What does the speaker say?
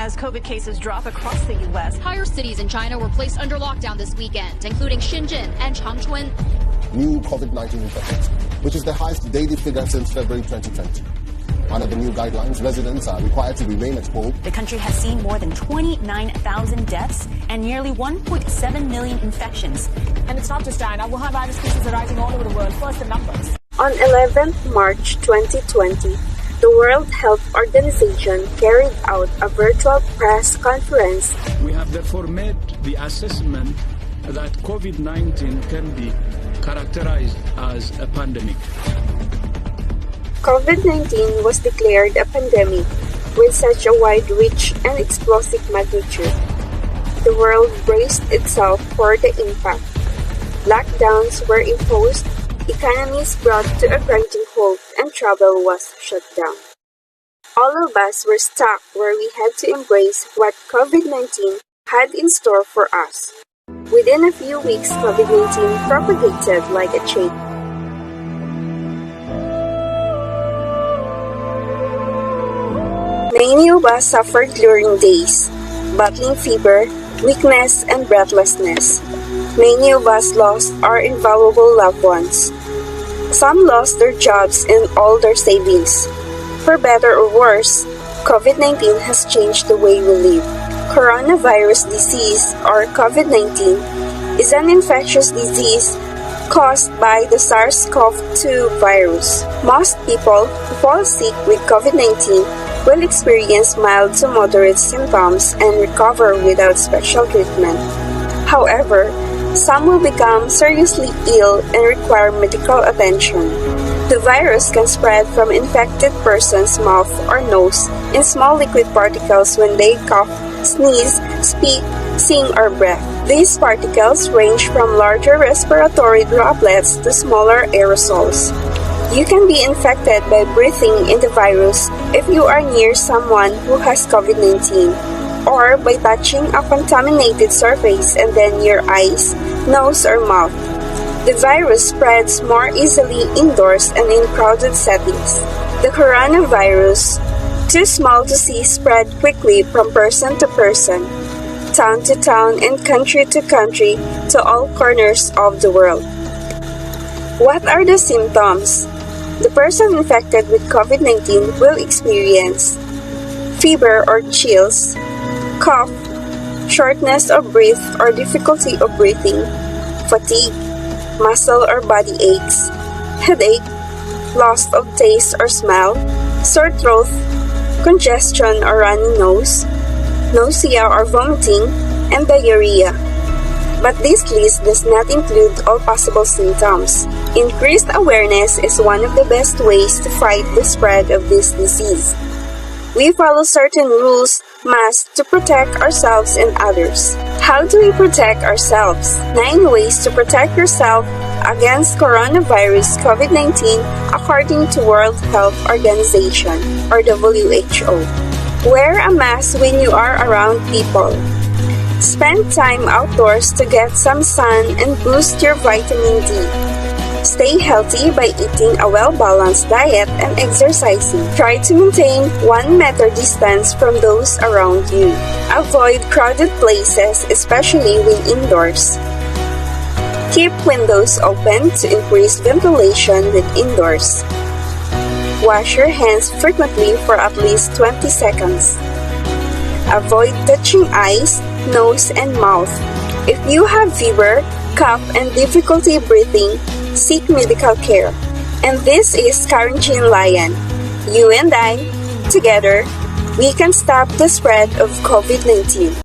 as COVID cases drop across the U.S. Entire cities in China were placed under lockdown this weekend, including Shenzhen and Changchun. New COVID-19 infections, which is the highest daily figure since February 2020. Under the new guidelines, residents are required to remain at home. The country has seen more than 29,000 deaths and nearly 1.7 million infections. And it's not just China. Wuhan virus cases are rising all over the world. First, the numbers. On 11th March 2020, the World Health Organization carried out a virtual press conference. We have therefore made the assessment that COVID-19 can be characterized as a pandemic. COVID-19 was declared a pandemic with such a wide reach and explosive magnitude. The world braced itself for the impact. Lockdowns were imposed, economies brought to a grinding halt, and travel was shut down. All of us were stuck where we had to embrace what COVID-19 had in store for us. Within a few weeks, COVID-19 propagated like a chain. Many of us suffered during days, battling fever, weakness, and breathlessness. Many of us lost our invaluable loved ones. Some lost their jobs and all their savings. For better or worse, COVID-19 has changed the way we live. Coronavirus disease, or COVID-19, is an infectious disease caused by the SARS-CoV-2 virus. Most people who fall sick with COVID-19 will experience mild to moderate symptoms and recover without special treatment. However, some will become seriously ill and require medical attention. The virus can spread from infected person's mouth or nose in small liquid particles when they cough, sneeze, speak, sing, or breathe. These particles range from larger respiratory droplets to smaller aerosols. You can be infected by breathing in the virus if you are near someone who has COVID-19, or by touching a contaminated surface and then your eyes, nose, or mouth. The virus spreads more easily indoors and in crowded settings. The coronavirus, too small to see, spread quickly from person to person, town to town, and country to country to all corners of the world. What are the symptoms? The person infected with COVID-19 will experience fever or chills, cough, shortness of breath or difficulty of breathing, fatigue, muscle or body aches, headache, loss of taste or smell, sore throat, congestion or runny nose, nausea or vomiting, and diarrhea. But this list does not include all possible symptoms. Increased awareness is one of the best ways to fight the spread of this disease. We follow certain rules must to protect ourselves and others. How do we protect ourselves? 9 ways to protect yourself against coronavirus COVID-19 according to World Health Organization or WHO. Wear a mask when you are around people. Spend time outdoors to get some sun and boost your vitamin D. Stay healthy by eating a well-balanced diet and exercising. Try to maintain 1 meter distance from those around you. Avoid crowded places, especially when indoors. Keep windows open to increase ventilation when indoors. Wash your hands frequently for at least 20 seconds. Avoid touching eyes, nose, and mouth. If you have fever, cough, and difficulty breathing, seek medical care. And this is Quarantine Lion. You and I, together, we can stop the spread of COVID-19.